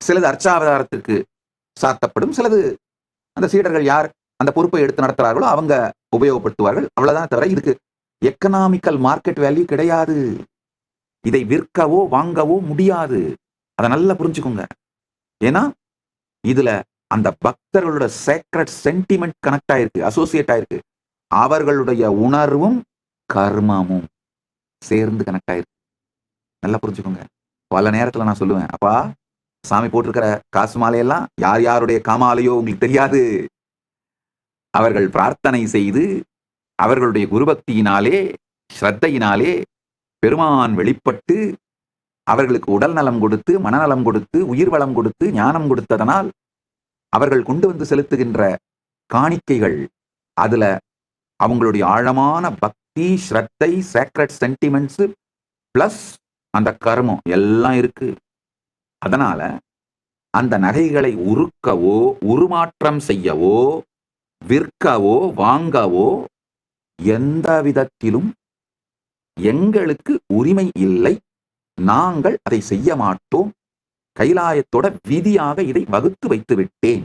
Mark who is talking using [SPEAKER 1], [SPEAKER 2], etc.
[SPEAKER 1] சிலது அர்ச்சாவதாரத்திற்கு சாத்தப்படும், சிலது அந்த சீடர்கள் யார் அந்த பொறுப்பை எடுத்து நடத்துறார்களோ அவங்க உபயோகப்படுத்துவார்கள். அவ்வளவுதான் தவிர இதுக்கு எக்கனாமிக்கல் மார்க்கெட் வேல்யூ கிடையாது. இதை விற்கவோ வாங்கவோ முடியாது. அதை நல்லா புரிஞ்சுக்கோங்க. ஏன்னா இதுல அந்த பக்தர்களோட சேக்ரட் சென்டிமெண்ட் கனெக்ட் ஆயிருக்கு, அசோசியேட் ஆயிருக்கு. அவர்களுடைய உணர்வும் கர்மமும் சேர்ந்து கனெக்ட் ஆயிருக்கு. நல்லா புரிஞ்சுக்கோங்க. பல நேரத்துல நான் சொல்லுவேன், அப்பா சாமி போட்டிருக்கிற காசு மாலையெல்லாம் யார் யாருடைய காமாலையோ உங்களுக்கு தெரியாது. அவர்கள் பிரார்த்தனை செய்து அவர்களுடைய குருபக்தியினாலே ஸ்ரத்தையினாலே பெருமான் வெளிப்பட்டு அவர்களுக்கு உடல் நலம் கொடுத்து மனநலம் கொடுத்து உயிர் வளம் கொடுத்து ஞானம் கொடுத்ததனால் அவர்கள் கொண்டு வந்து செலுத்துகின்ற காணிக்கைகள் அதுல அவங்களுடைய ஆழமான பக்தி ஸ்ரத்தை சேக்ரட் சென்டிமெண்ட்ஸ் பிளஸ் அந்த கர்மம் எல்லாம் இருக்கு. அதனால அந்த நகைகளை உருக்கவோ உருமாற்றம் செய்யவோ விற்கவோ வாங்கவோ எந்த விதத்திலும் எங்களுக்கு உரிமை இல்லை. நாங்கள் அதை செய்ய மாட்டோம். கைலாயத்தோட விதியாக இதை வகுத்து வைத்து விட்டேன்.